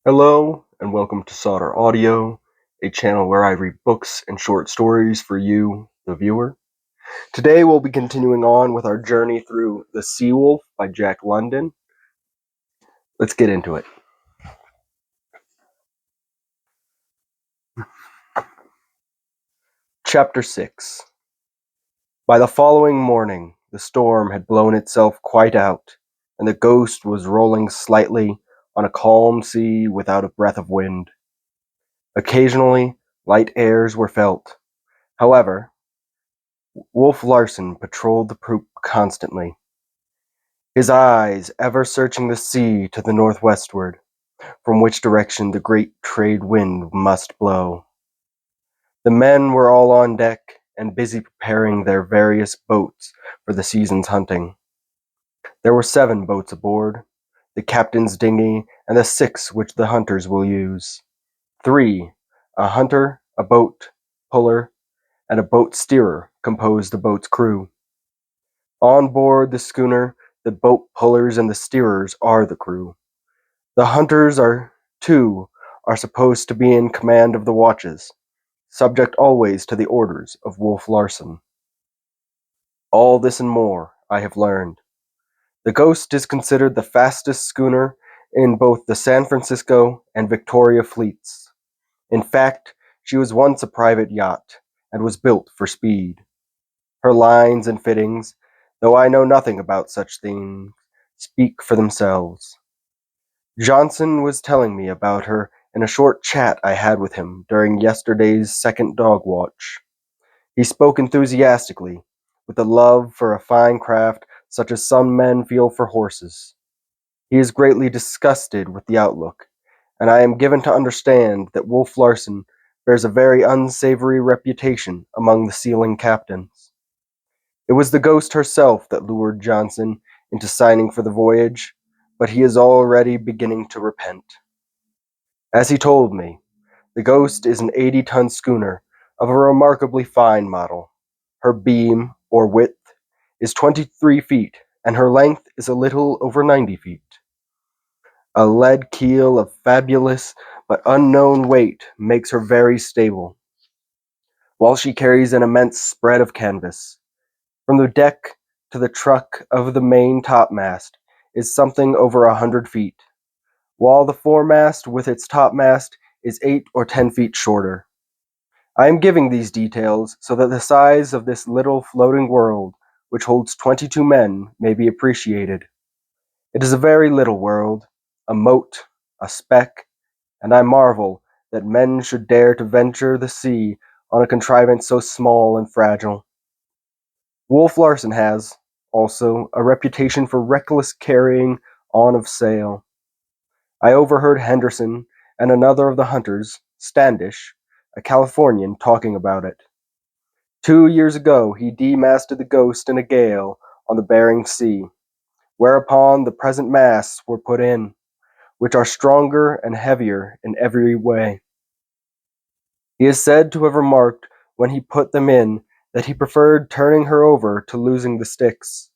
Hello, and welcome to Sauter Audio, a channel where I read books and short stories for you, the viewer. Today we'll be continuing on with our journey through The Sea Wolf by Jack London. Let's get into it. Chapter 6. By the following morning, the storm had blown itself quite out, and the Ghost was rolling slightly on a calm sea without a breath of wind. Occasionally, light airs were felt. However, Wolf Larsen patrolled the poop constantly, his eyes ever searching the sea to the northwestward, from which direction the great trade wind must blow. The men were all on deck and busy preparing their various boats for the season's hunting. There were 7 boats aboard, the captain's dinghy and the 6 which the hunters will use. 3, a hunter, a boat puller, and a boat steerer composed the boat's crew. On board the schooner, the boat pullers and the steerers are the crew. The hunters are supposed to be in command of the watches, subject always to the orders of Wolf Larsen. All this and more I have learned. The Ghost is considered the fastest schooner in both the San Francisco and Victoria fleets. In fact, she was once a private yacht and was built for speed. Her lines and fittings, though I know nothing about such things, speak for themselves. Johnson was telling me about her in a short chat I had with him during yesterday's second dog watch. He spoke enthusiastically, with a love for a fine craft such as some men feel for horses. He is greatly disgusted with the outlook, and I am given to understand that Wolf Larsen bears a very unsavory reputation among the sealing captains. It was the Ghost herself that lured Johnson into signing for the voyage, but he is already beginning to repent. As he told me, the Ghost is an 80-ton schooner of a remarkably fine model. Her beam, or width, is 23 feet, and her length is a little over 90 feet. A lead keel of fabulous but unknown weight makes her very stable, while she carries an immense spread of canvas. From the deck to the truck of the main topmast is something over 100 feet, while the foremast with its topmast is 8 or 10 feet shorter. I am giving these details so that the size of this little floating world, which holds 22 men, may be appreciated. It is a very little world, a mote, a speck, and I marvel that men should dare to venture the sea on a contrivance so small and fragile. Wolf Larsen has, also, a reputation for reckless carrying on of sail. I overheard Henderson and another of the hunters, Standish, a Californian, talking about it. 2 years ago he demasted the Ghost in a gale on the Bering Sea, whereupon the present masts were put in, which are stronger and heavier in every way. He is said to have remarked when he put them in that he preferred turning her over to losing the sticks.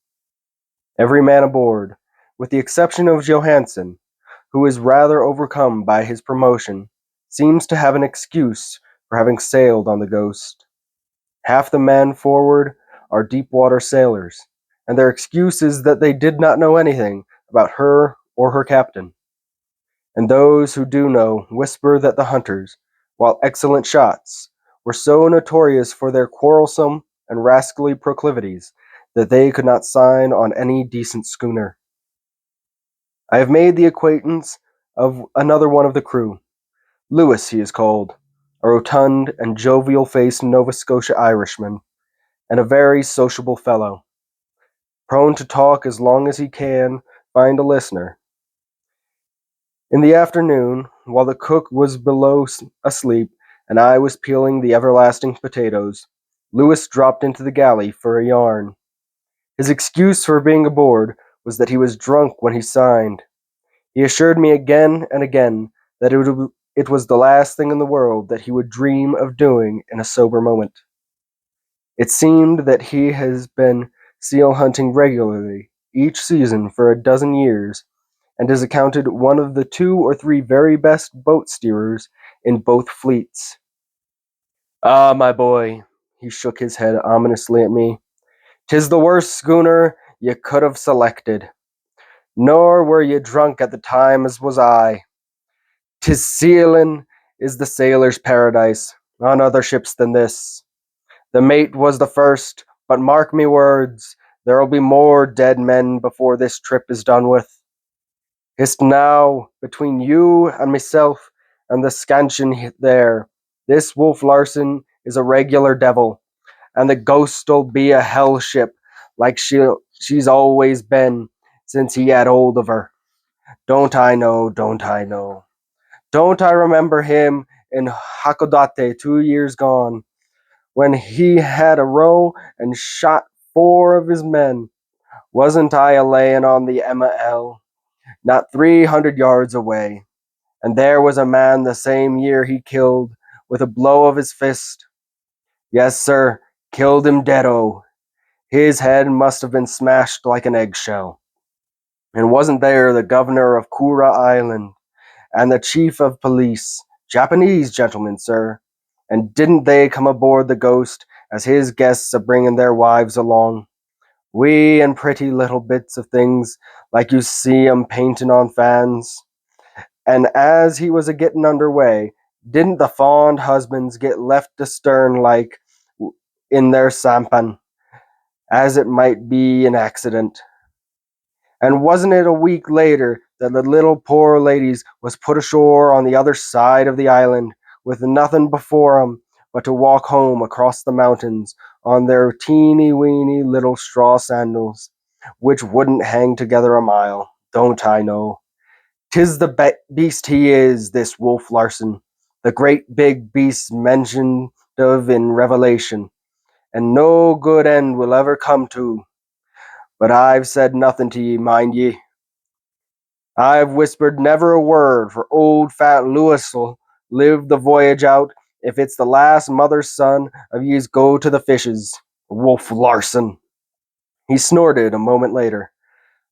Every man aboard, with the exception of Johansen, who is rather overcome by his promotion, seems to have an excuse for having sailed on the Ghost. Half the men forward are deep-water sailors, and their excuse is that they did not know anything about her or her captain. And those who do know whisper that the hunters, while excellent shots, were so notorious for their quarrelsome and rascally proclivities that they could not sign on any decent schooner. I have made the acquaintance of another one of the crew. Lewis he is called, a rotund and jovial-faced Nova Scotia Irishman, and a very sociable fellow, prone to talk as long as he can find a listener. In the afternoon, while the cook was below asleep and I was peeling the everlasting potatoes, Lewis dropped into the galley for a yarn. His excuse for being aboard was that he was drunk when he signed. He assured me again and again that it was the last thing in the world that he would dream of doing in a sober moment. It seemed that he has been seal hunting regularly each season for a dozen years, and is accounted one of the 2 or 3 very best boat steerers in both fleets. Ah, my boy, he shook his head ominously at me. 'Tis the worst schooner ye could have selected. Nor were ye drunk at the time as was I. 'Tis sealin' is the sailor's paradise on other ships than this. The mate was the first, but mark me words, there'll be more dead men before this trip is done with. Hist now, between you and myself and the scansion there, this Wolf Larsen is a regular devil, and the Ghost'll be a hell ship like she's always been since he had hold of her. Don't I know, don't I know? Don't I remember him in Hakodate 2 years gone, when he had a row and shot 4 of his men? Wasn't I a layin' on the Emma L, not 300 yards away, and there was a man the same year he killed with a blow of his fist. Yes, sir, killed him deado. His head must have been smashed like an eggshell. And wasn't there the governor of Kura Island and the chief of police, Japanese gentlemen, sir? And didn't they come aboard the Ghost as his guests a bringin' their wives along? Wee and pretty little bits of things like you see 'em paintin' on fans. And as he was a gettin' under way, didn't the fond husbands get left astern like in their sampan, as it might be an accident? And wasn't it a week later that the little poor ladies was put ashore on the other side of the island, with nothing before 'em but to walk home across the mountains on their teeny weeny little straw sandals, which wouldn't hang together a mile? Don't I know? 'Tis the beast he is, this Wolf Larsen, the great big beast mentioned of in Revelation, and no good end will ever come to. But I've said nothing to ye, mind ye. I've whispered never a word, for old fat Lewis'll live the voyage out if it's the last mother's son of ye's go to the fishes. Wolf Larsen. He snorted a moment later.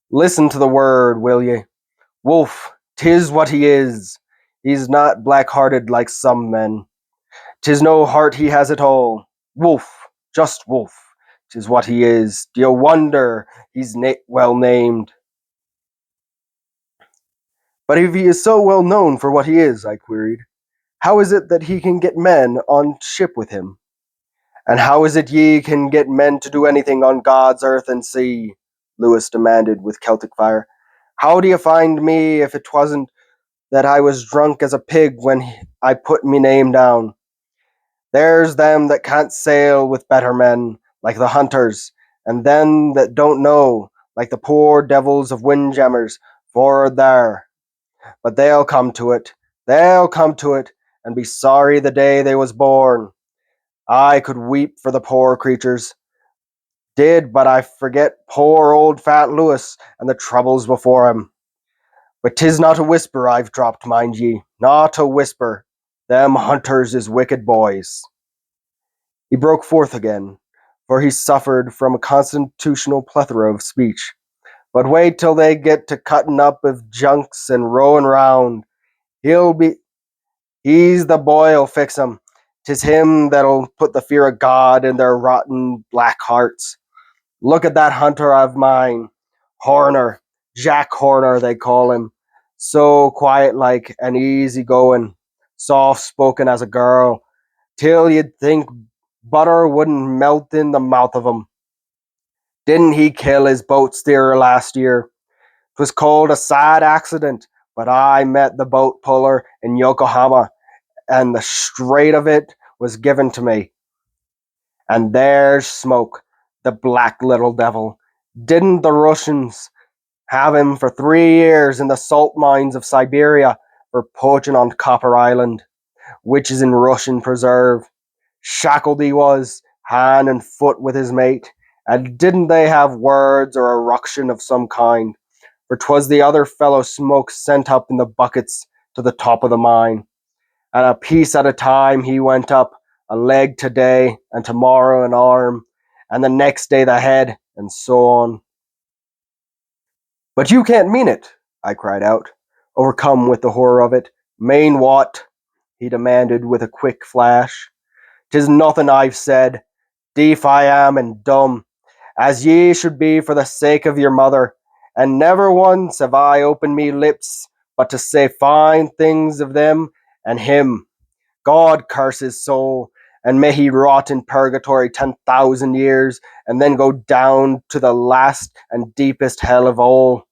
Listen to the word, will ye? Wolf, 'tis what he is. He's not black-hearted like some men. 'Tis no heart he has at all. Wolf, just wolf, 'tis what he is. D'ye wonder he's well named? But if he is so well known for what he is, I queried, how is it that he can get men on ship with him? And how is it ye can get men to do anything on God's earth and sea? Lewis demanded with Celtic fire. How do you find me if 'twasn't that I was drunk as a pig when I put me name down? There's them that can't sail with better men, like the hunters, and them that don't know, like the poor devils of windjammers for'ard there. But they'll come to it. They'll come to it, and be sorry the day they was born. I could weep for the poor creatures. Did, but I forget poor old fat Lewis and the troubles before him. But 'tis not a whisper I've dropped, mind ye, not a whisper. Them hunters is wicked boys. He broke forth again, for he suffered from a constitutional plethora of speech. But wait till they get to cutting up of junks and rowing round. He's the boy'll fix 'em. 'Tis him that'll put the fear of God in their rotten black hearts. Look at that hunter of mine, Horner, Jack Horner they call him. So quiet like and easy going, soft spoken as a girl, till you'd think butter wouldn't melt in the mouth of him. Didn't he kill his boat steerer last year? 'Twas called a sad accident, but I met the boat puller in Yokohama, and the straight of it was given to me. And there's Smoke, the black little devil. Didn't the Russians have him for 3 years in the salt mines of Siberia for poaching on Copper Island, which is in Russian preserve? Shackled he was, hand and foot with his mate, and didn't they have words or a ruction of some kind? For 'twas the other fellow Smoke sent up in the buckets to the top of the mine, and a piece at a time he went up, a leg today, and tomorrow an arm, and the next day the head, and so on. But you can't mean it, I cried out, overcome with the horror of it. Main what? He demanded with a quick flash. 'Tis nothing I've said. Deaf I am and dumb, as ye should be for the sake of your mother, and never once have I opened me lips but to say fine things of them and him. God curse his soul, and may he rot in purgatory 10,000 years, and then go down to the last and deepest hell of all.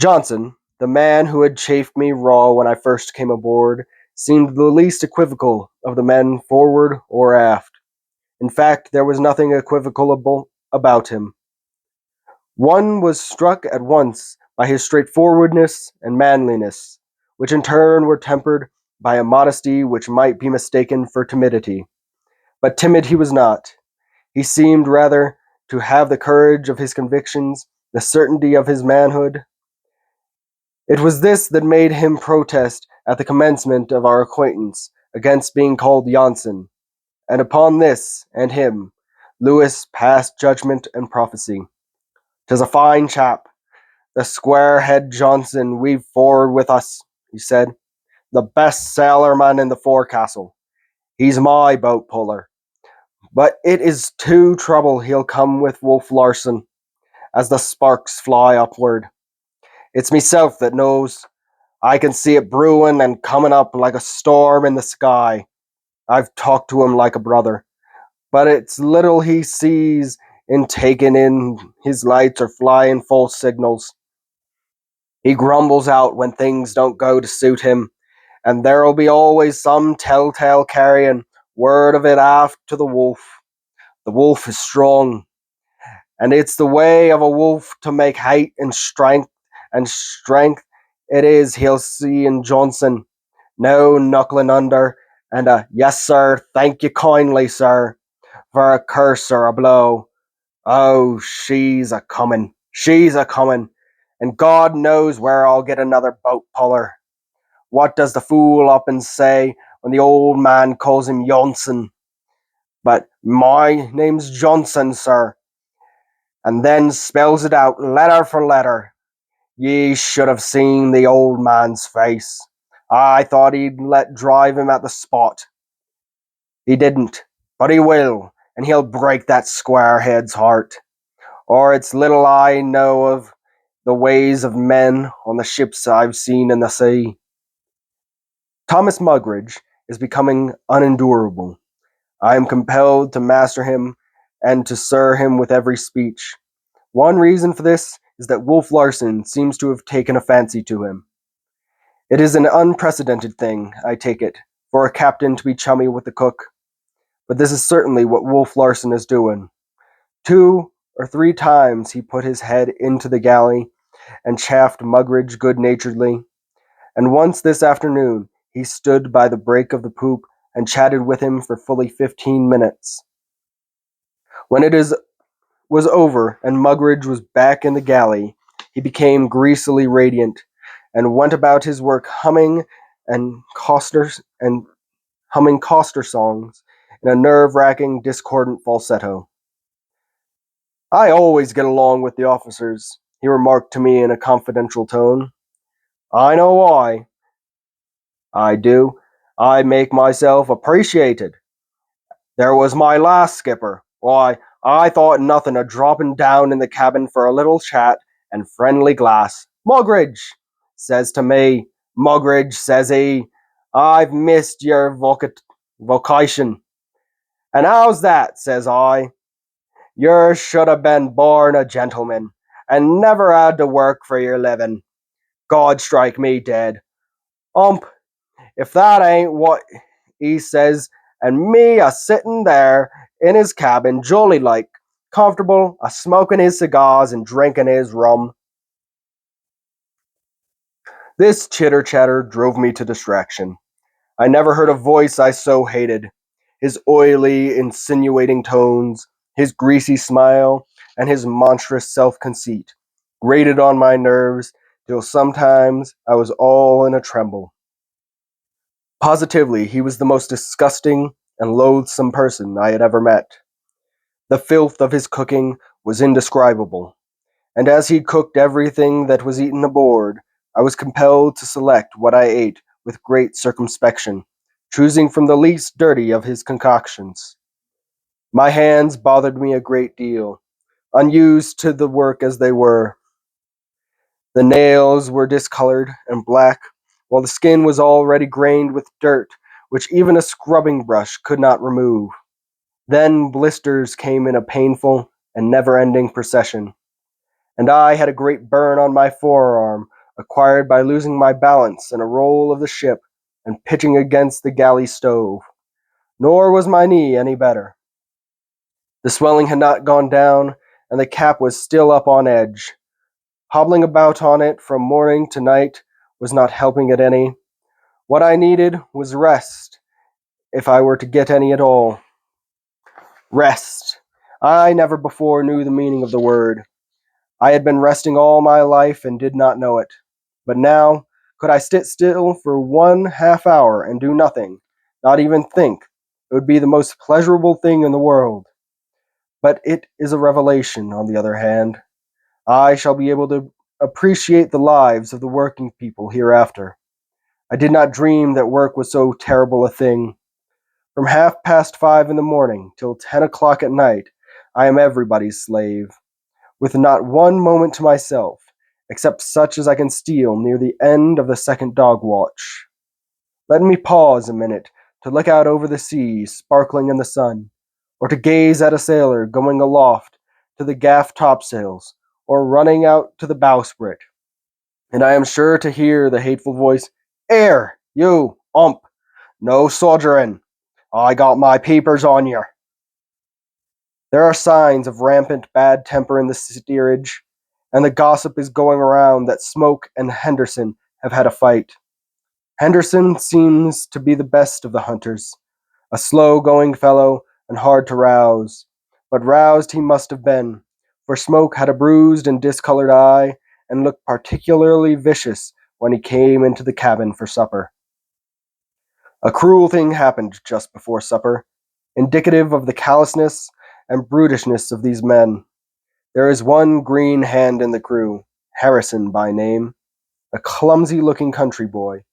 Johnson, the man who had chafed me raw when I first came aboard, seemed the least equivocal of the men forward or aft. In fact, there was nothing equivocal about him. One was struck at once by his straightforwardness and manliness, which in turn were tempered by a modesty which might be mistaken for timidity. But timid he was not. He seemed rather to have the courage of his convictions, the certainty of his manhood. It was this that made him protest at the commencement of our acquaintance against being called Janssen, and upon this and him Lewis passed judgment and prophecy. "'Tis a fine chap, the square-head Johnson we've forward with us," he said. "The best sailorman in the forecastle. He's my boat puller. But it is to trouble he'll come with Wolf Larsen, as the sparks fly upward. It's meself that knows. I can see it brewing and coming up like a storm in the sky. I've talked to him like a brother, but it's little he sees in taking in his lights or flying false signals. He grumbles out when things don't go to suit him, and there'll be always some telltale carrying word of it aft to the wolf. The wolf is strong, and it's the way of a wolf to make height and strength it is he'll see in Johnson. No knuckling under, and a yes, sir, thank you kindly, sir, for a curse or a blow. Oh, she's a comin', and God knows where I'll get another boat puller. What does the fool up and say when the old man calls him Johnson? But my name's Johnson, sir, and then spells it out letter for letter. Ye should have seen the old man's face. I thought he'd let drive him at the spot. He didn't, but he will, and he'll break that squarehead's heart. Or it's little I know of the ways of men on the ships I've seen in the sea. Thomas Mugridge is becoming unendurable. I am compelled to master him and to sir him with every speech. One reason for this is that Wolf Larsen seems to have taken a fancy to him. It is an unprecedented thing, I take it, for a captain to be chummy with the cook. But this is certainly what Wolf Larsen is doing. 2 or 3 times he put his head into the galley and chaffed Mugridge good-naturedly, and once this afternoon he stood by the break of the poop and chatted with him for fully 15 minutes. When was over and Mugridge was back in the galley, he became greasily radiant and went about his work and Coster humming Coster songs in a nerve-wracking, discordant falsetto. "I always get along with the officers," he remarked to me in a confidential tone. "I know why. I do. I make myself appreciated. There was my last skipper. Why, I thought nothing of dropping down in the cabin for a little chat and friendly glass. 'Mugridge,' says to me, 'Mugridge,' says he, 'I've missed your vocation.' 'And how's that?' says I. 'You should have been born a gentleman, and never had to work for your living. God strike me dead. If that ain't what he says, and me a sittin' there in his cabin, jolly like, comfortable, a smoking his cigars and drinking his rum." This chitter-chatter drove me to distraction. I never heard a voice I so hated. His oily, insinuating tones, his greasy smile, and his monstrous self-conceit grated on my nerves till sometimes I was all in a tremble. Positively, he was the most disgusting and loathsome person I had ever met. The filth of his cooking was indescribable, and as he cooked everything that was eaten aboard, I was compelled to select what I ate with great circumspection, choosing from the least dirty of his concoctions. My hands bothered me a great deal, unused to the work as they were. The nails were discolored and black, while the skin was already grained with dirt, which even a scrubbing brush could not remove. Then blisters came in a painful and never-ending procession, and I had a great burn on my forearm, acquired by losing my balance in a roll of the ship and pitching against the galley stove. Nor was my knee any better. The swelling had not gone down, and the cap was still up on edge. Hobbling about on it from morning to night was not helping it any. What I needed was rest, if I were to get any at all. Rest. I never before knew the meaning of the word. I had been resting all my life and did not know it. But now, could I sit still for 1/2 hour and do nothing, not even think, it would be the most pleasurable thing in the world. But it is a revelation, on the other hand. I shall be able to appreciate the lives of the working people hereafter. I did not dream that work was so terrible a thing. From 5:30 in the morning till 10 o'clock at night, I am everybody's slave, with not one moment to myself, except such as I can steal near the end of the second dog watch. Let me pause a minute to look out over the sea sparkling in the sun, or to gaze at a sailor going aloft to the gaff topsails, or running out to the bowsprit, and I am sure to hear the hateful voice, "'Ere, you, ump, no soldierin'. I got my peepers on yer." There are signs of rampant bad temper in the steerage, and the gossip is going around that Smoke and Henderson have had a fight. Henderson seems to be the best of the hunters, a slow-going fellow and hard to rouse, but roused he must have been, for Smoke had a bruised and discolored eye and looked particularly vicious when he came into the cabin for supper. A cruel thing happened just before supper, indicative of the callousness and brutishness of these men. There is one green hand in the crew, Harrison by name, a clumsy-looking country boy,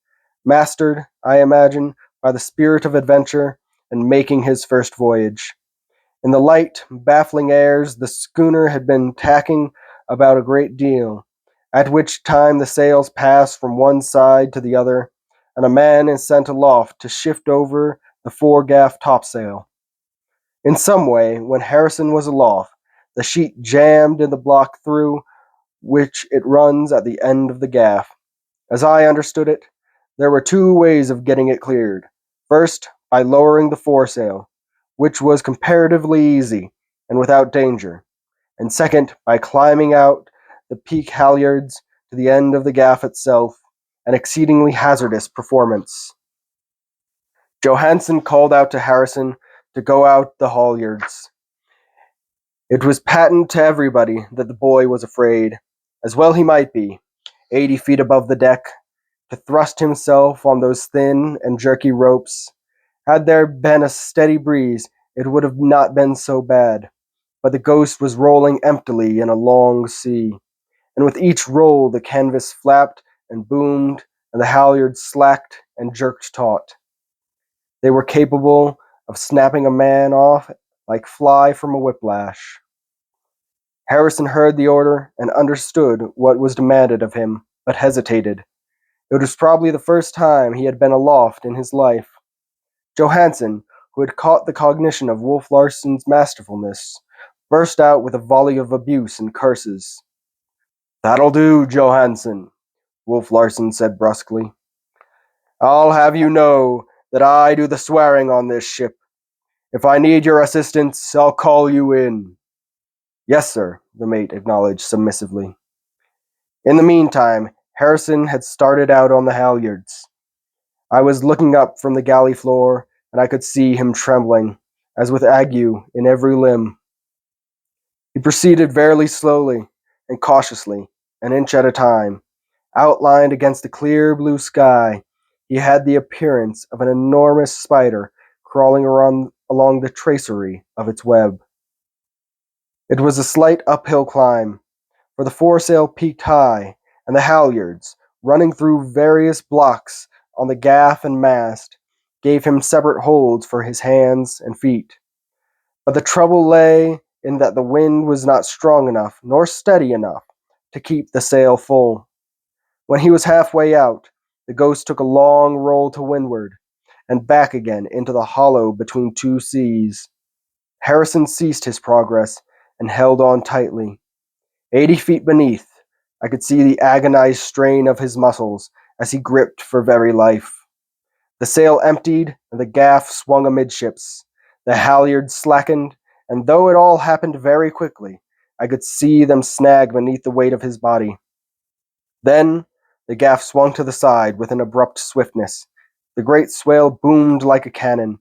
mastered, I imagine, by the spirit of adventure and making his first voyage. In the light, baffling airs, the schooner had been tacking about a great deal, at which time the sails pass from one side to the other, and a man is sent aloft to shift over the foregaff topsail. In some way, when Harrison was aloft, the sheet jammed in the block through which it runs at the end of the gaff. As I understood it, there were two ways of getting it cleared. First, by lowering the foresail, which was comparatively easy and without danger, and second, by climbing out the peak halyards to the end of the gaff itself, an exceedingly hazardous performance. Johansen called out to Harrison to go out the halyards. It was patent to everybody that the boy was afraid, as well he might be, 80 feet above the deck, to thrust himself on those thin and jerky ropes. Had there been a steady breeze, it would have not been so bad, but the Ghost was rolling emptily in a long sea, and with each roll the canvas flapped and boomed, and the halyards slacked and jerked taut. They were capable of snapping a man off like fly from a whiplash. Harrison heard the order and understood what was demanded of him, but hesitated. It was probably the first time he had been aloft in his life. Johansen, who had caught the cognition of Wolf Larsen's masterfulness, burst out with a volley of abuse and curses. "That'll do, Johansen," Wolf Larsen said brusquely. "I'll have you know that I do the swearing on this ship. If I need your assistance, I'll call you in." "Yes, sir," the mate acknowledged submissively. In the meantime, Harrison had started out on the halyards. I was looking up from the galley floor, and I could see him trembling, as with ague in every limb. He proceeded very slowly and cautiously, an inch at a time. Outlined against the clear blue sky, he had the appearance of an enormous spider crawling along the tracery of its web. It was a slight uphill climb, where the foresail peaked high, and the halyards, running through various blocks on the gaff and mast, gave him separate holds for his hands and feet. But the trouble lay in that the wind was not strong enough nor steady enough to keep the sail full. When he was halfway out, the Ghost took a long roll to windward, and back again into the hollow between two seas. Harrison ceased his progress and held on tightly. 80 feet beneath, I could see the agonized strain of his muscles as he gripped for very life. The sail emptied, and the gaff swung amidships. The halyards slackened, and though it all happened very quickly, I could see them snag beneath the weight of his body. Then the gaff swung to the side with an abrupt swiftness. The great swale boomed like a cannon,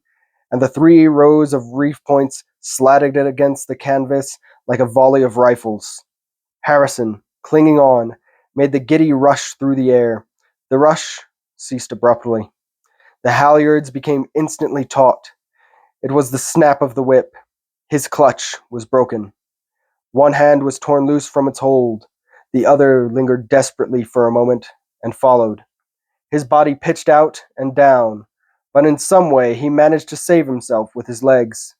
and the 3 rows of reef points slatted it against the canvas like a volley of rifles. Harrison, clinging on, made the giddy rush through the air. The rush ceased abruptly. The halyards became instantly taut. It was the snap of the whip. His clutch was broken. One hand was torn loose from its hold. The other lingered desperately for a moment and followed. His body pitched out and down, but in some way he managed to save himself with his legs.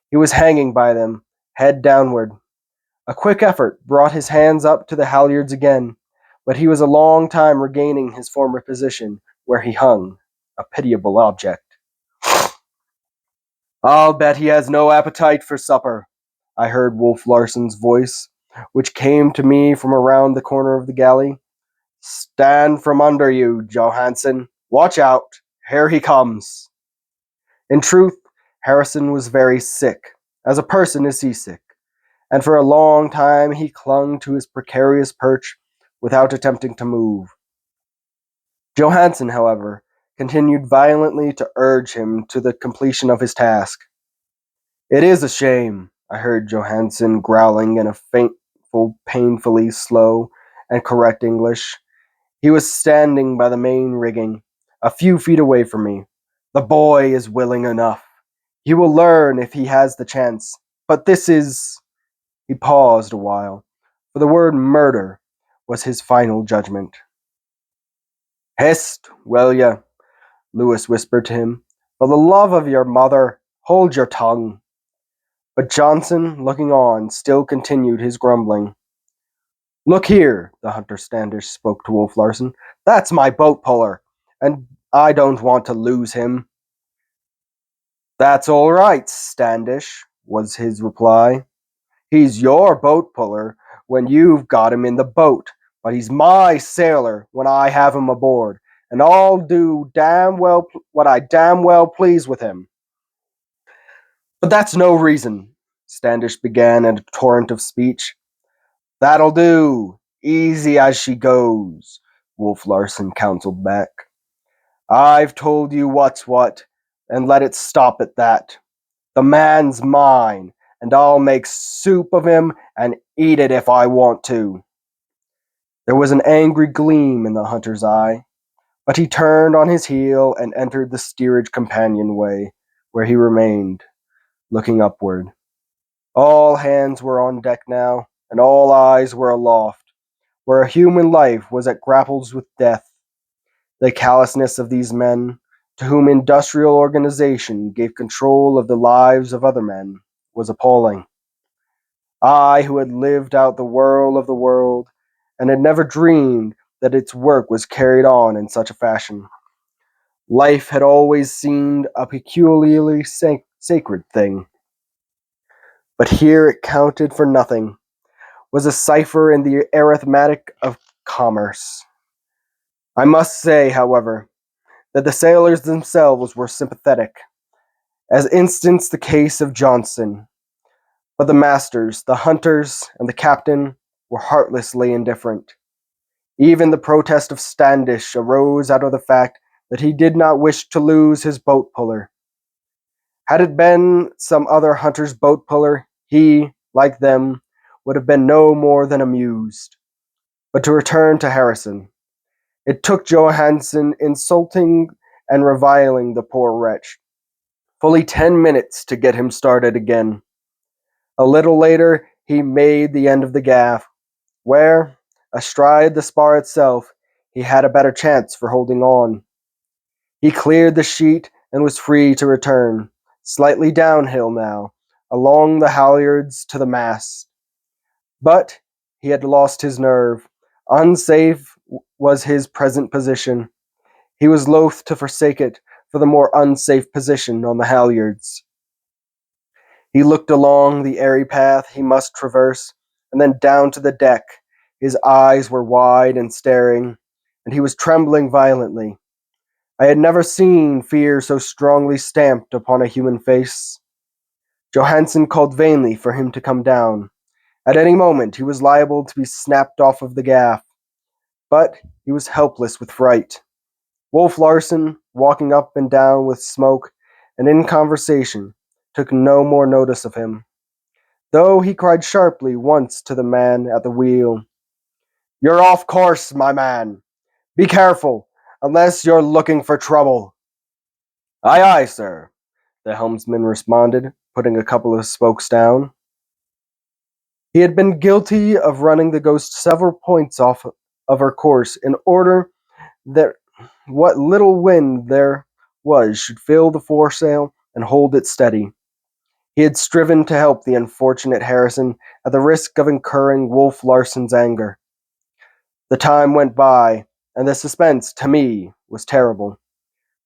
He was hanging by them, head downward. A quick effort brought his hands up to the halyards again, but he was a long time regaining his former position, where he hung, a pitiable object. "I'll bet he has no appetite for supper," I heard Wolf Larsen's voice, which came to me from around the corner of the galley. "Stand from under you, Johansen. Watch out. Here he comes." In truth, Harrison was very sick, as a person is seasick, and for a long time he clung to his precarious perch without attempting to move. Johansen, however, continued violently to urge him to the completion of his task. "It is a shame," I heard Johansen growling in a painfully slow and correct English. He was standing by the main rigging, a few feet away from me. "The boy is willing enough. He will learn if he has the chance. But this is—" He paused a while, for the word murder was his final judgment. "Hist, will ya?" Lewis whispered to him. "For the love of your mother, hold your tongue." But Johnson, looking on, still continued his grumbling. "Look here," the hunter Standish spoke to Wolf Larsen. "That's my boat puller, and I don't want to lose him." "That's all right, Standish," was his reply. "He's your boat puller when you've got him in the boat, but he's my sailor when I have him aboard, and I'll do damn well what I damn well please with him." "But that's no reason," Standish began in a torrent of speech. "That'll do. Easy as she goes," Wolf Larsen counseled back. "I've told you what's what, and let it stop at that. The man's mine, and I'll make soup of him and eat it if I want to." There was an angry gleam in the hunter's eye, but he turned on his heel and entered the steerage companionway, where he remained, looking upward. All hands were on deck now, and all eyes were aloft, where a human life was at grapples with death. The callousness of these men, to whom industrial organization gave control of the lives of other men, was appalling. I, who had lived out the whirl of the world, and had never dreamed that its work was carried on in such a fashion. Life had always seemed a peculiarly sacred thing. But here it counted for nothing, was a cipher in the arithmetic of commerce. I must say, however, that the sailors themselves were sympathetic, as instanced the case of Johnson. But the masters, the hunters, and the captain were heartlessly indifferent. Even the protest of Standish arose out of the fact that he did not wish to lose his boat puller. Had it been some other hunter's boat puller, he, like them, would have been no more than amused. But to return to Harrison, it took Johansen insulting and reviling the poor wretch fully 10 minutes to get him started again. A little later, he made the end of the gaff, where, astride the spar itself, he had a better chance for holding on. He cleared the sheet and was free to return, slightly downhill now, along the halyards to the mast. But he had lost his nerve. Unsafe was his present position. He was loath to forsake it for the more unsafe position on the halyards. He looked along the airy path he must traverse, and then down to the deck. His eyes were wide and staring, and he was trembling violently. I had never seen fear so strongly stamped upon a human face. Johansen called vainly for him to come down. At any moment he was liable to be snapped off of the gaff, but he was helpless with fright. Wolf Larsen, walking up and down with smoke and in conversation, took no more notice of him, though he cried sharply once to the man at the wheel, "You're off course, my man! Be careful, unless you're looking for trouble." "Aye, aye, sir," the helmsman responded, putting a couple of spokes down. He had been guilty of running the Ghost several points off of her course in order that what little wind there was should fill the foresail and hold it steady. He had striven to help the unfortunate Harrison at the risk of incurring Wolf Larsen's anger. The time went by, and the suspense, to me, was terrible.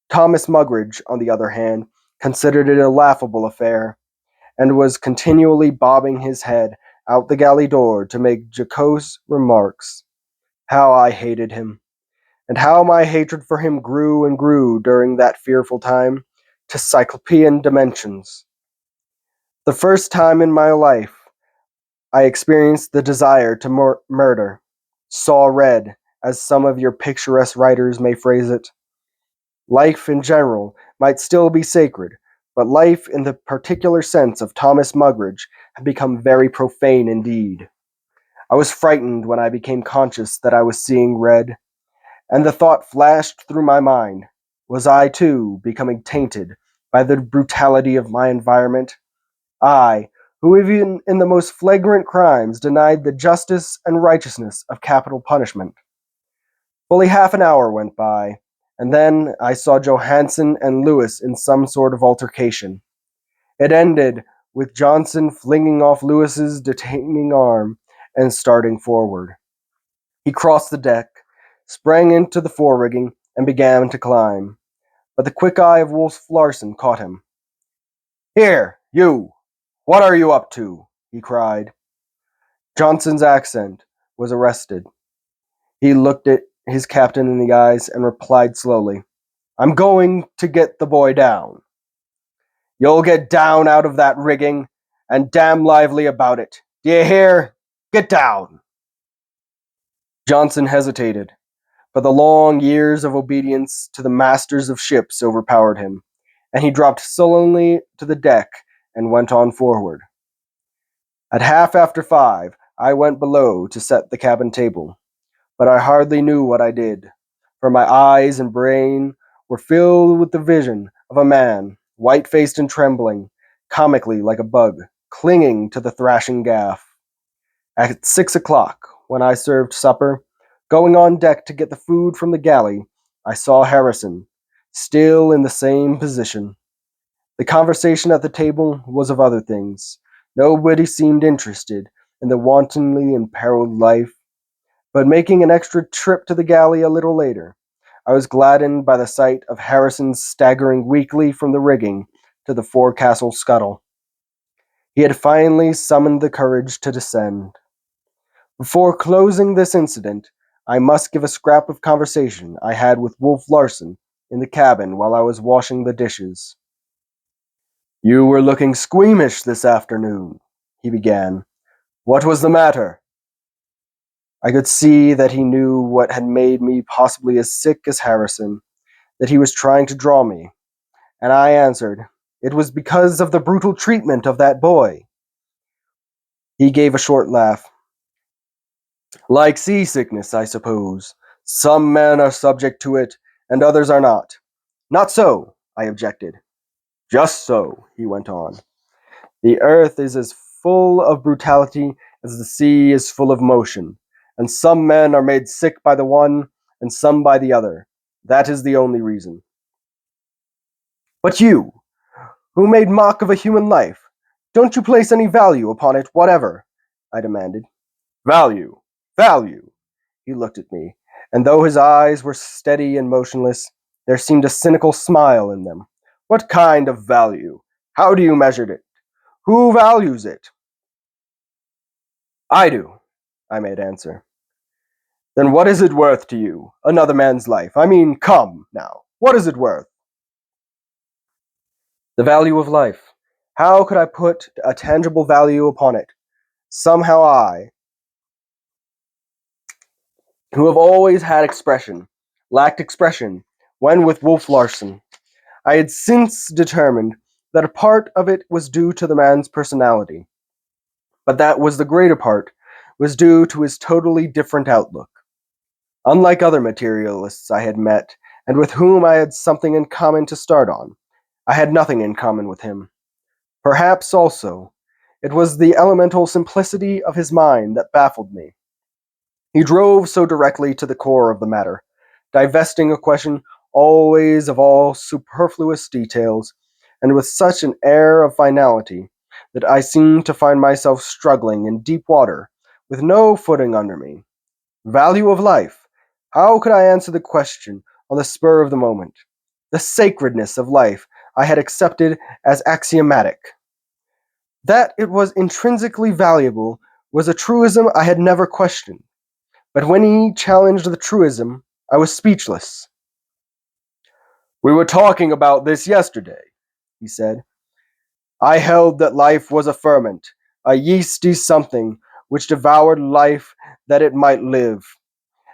Thomas Mugridge, on the other hand, considered it a laughable affair, and was continually bobbing his head out the galley door to make jocose remarks. How I hated him, and how my hatred for him grew and grew during that fearful time to cyclopean dimensions. The first time in my life I experienced the desire to murder, saw red, as some of your picturesque writers may phrase it. Life in general might still be sacred, but life in the particular sense of Thomas Mugridge had become very profane indeed. I was frightened when I became conscious that I was seeing red, and the thought flashed through my mind, was I, too, becoming tainted by the brutality of my environment? I, who even in the most flagrant crimes denied the justice and righteousness of capital punishment. Fully half an hour went by, and then I saw Johansen and Lewis in some sort of altercation. It ended with Johnson flinging off Lewis's detaining arm and starting forward. He crossed the deck, sprang into the forerigging, and began to climb, but the quick eye of Wolf Larsen caught him. "Here, you! What are you up to?" he cried. Johnson's accent was arrested. He looked at his captain in the eyes and replied slowly, "I'm going to get the boy down." "You'll get down out of that rigging, and damn lively about it. D'ye hear? Get down." Johnson hesitated, but the long years of obedience to the masters of ships overpowered him, and he dropped sullenly to the deck and went on forward. At half after 5, I went below to set the cabin table, but I hardly knew what I did, for my eyes and brain were filled with the vision of a man, white-faced and trembling, comically like a bug, clinging to the thrashing gaff. At 6 o'clock, when I served supper, going on deck to get the food from the galley, I saw Harrison, still in the same position. The conversation at the table was of other things. Nobody seemed interested in the wantonly imperiled life, but making an extra trip to the galley a little later, I was gladdened by the sight of Harrison staggering weakly from the rigging to the forecastle scuttle. He had finally summoned the courage to descend. Before closing this incident, I must give a scrap of conversation I had with Wolf Larsen in the cabin while I was washing the dishes. "You were looking squeamish this afternoon," he began. "What was the matter?" I could see that he knew what had made me possibly as sick as Harrison, that he was trying to draw me, and I answered, "It was because of the brutal treatment of that boy." He gave a short laugh. "Like seasickness, I suppose. Some men are subject to it, and others are not." "Not so," I objected. "Just so," he went on. "The earth is as full of brutality as the sea is full of motion, and some men are made sick by the one and some by the other. That is the only reason. But you, who made mock of a human life, don't you place any value upon it whatever? I demanded. Value, value. He looked at me, and though his eyes were steady and motionless, there seemed a cynical smile in them. What kind of value? How do you measure it? Who values it? I do, I made answer. Then what is it worth to you? Another man's life. I mean, come, now. What is it worth? The value of life. How could I put a tangible value upon it? Somehow I, who have always had expression, lacked expression when with Wolf Larsen. I had since determined that a part of it was due to the man's personality, but that was the greater part was due to his totally different outlook. Unlike other materialists I had met, and with whom I had something in common to start on, I had nothing in common with him. Perhaps, also, it was the elemental simplicity of his mind that baffled me. He drove so directly to the core of the matter, divesting a question always of all superfluous details, and with such an air of finality that I seemed to find myself struggling in deep water, with no footing under me. Value of life. How could I answer the question on the spur of the moment? The sacredness of life I had accepted as axiomatic. That it was intrinsically valuable was a truism I had never questioned. But when he challenged the truism, I was speechless. We were talking about this yesterday, he said. I held that life was a ferment, a yeasty something which devoured life that it might live,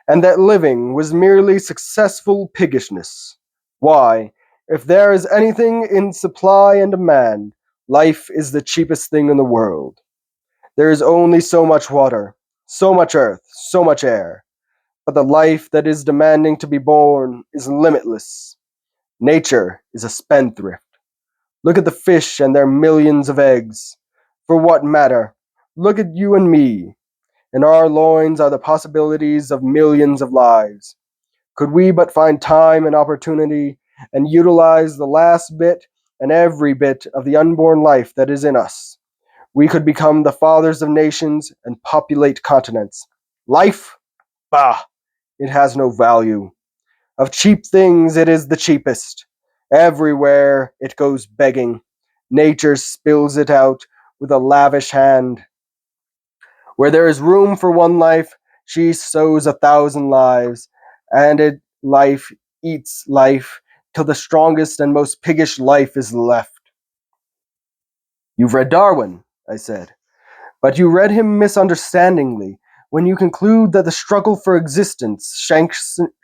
and that living was merely successful piggishness. Why, if there is anything in supply and demand, life is the cheapest thing in the world. There is only so much water, so much earth, so much air. But the life that is demanding to be born is limitless. Nature is a spendthrift. Look at the fish and their millions of eggs. For what matter? Look at you and me. In our loins are the possibilities of millions of lives. Could we but find time and opportunity and utilize the last bit and every bit of the unborn life that is in us, we could become the fathers of nations and populate continents. Life? Bah! It has no value. Of cheap things, it is the cheapest. Everywhere it goes begging. Nature spills it out with a lavish hand. Where there is room for one life, she sows 1,000 lives, and life eats life till the strongest and most piggish life is left. You've read Darwin, I said, but you read him misunderstandingly when you conclude that the struggle for existence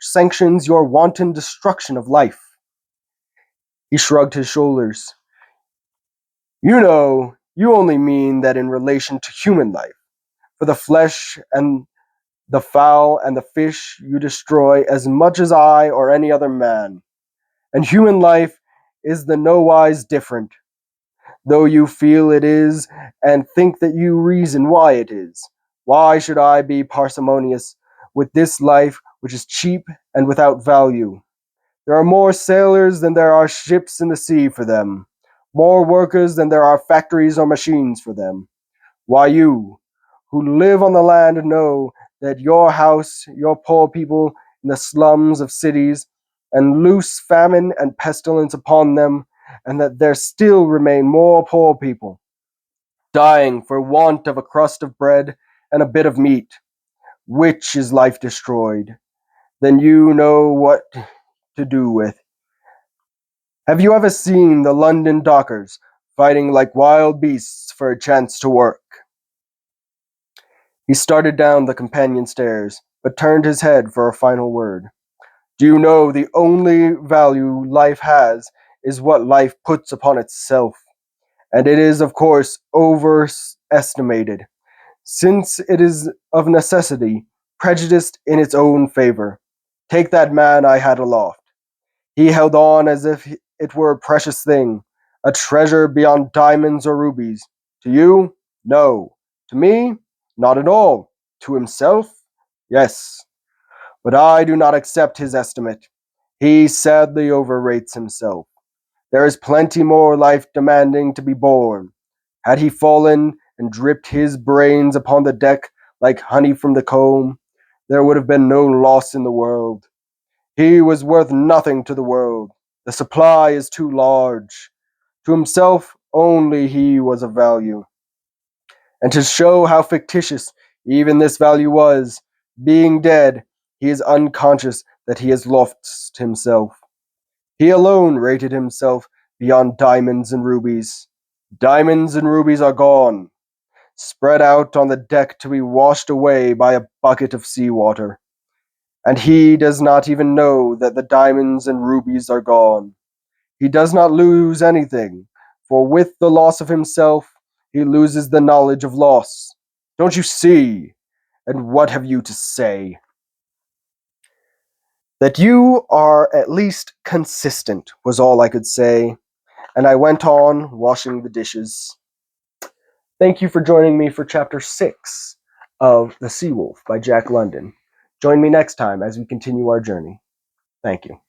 sanctions your wanton destruction of life. He shrugged his shoulders. You know, you only mean that in relation to human life. For the flesh and the fowl and the fish you destroy as much as I or any other man. And human life is the nowise different, though you feel it is and think that you reason why it is. Why should I be parsimonious with this life which is cheap and without value? There are more sailors than there are ships in the sea for them, more workers than there are factories or machines for them. Why, you, who live on the land, know that your house, your poor people in the slums of cities, and loose famine and pestilence upon them, and that there still remain more poor people, dying for want of a crust of bread and a bit of meat, which is life destroyed, then you know what to do with. Have you ever seen the London dockers fighting like wild beasts for a chance to work? He started down the companion stairs, but turned his head for a final word. Do you know the only value life has is what life puts upon itself? And it is, of course, overestimated, since it is of necessity prejudiced in its own favor. Take that man I had aloft. He held on as if it were a precious thing, a treasure beyond diamonds or rubies. To you? No. To me? Not at all. To himself? Yes, but I do not accept his estimate. He sadly overrates himself. There is plenty more life demanding to be born. Had he fallen and dripped his brains upon the deck like honey from the comb, there would have been no loss in the world. He was worth nothing to the world. The supply is too large. To himself only he was of value. And to show how fictitious even this value was, being dead, he is unconscious that he has lost himself. He alone rated himself beyond diamonds and rubies. Diamonds and rubies are gone, spread out on the deck to be washed away by a bucket of seawater. And he does not even know that the diamonds and rubies are gone. He does not lose anything, for with the loss of himself, he loses the knowledge of loss. Don't you see? And what have you to say? That you are at least consistent was all I could say, and I went on washing the dishes. Thank you for joining me for Chapter 6 of The Sea Wolf by Jack London. Join me next time as we continue our journey. Thank you.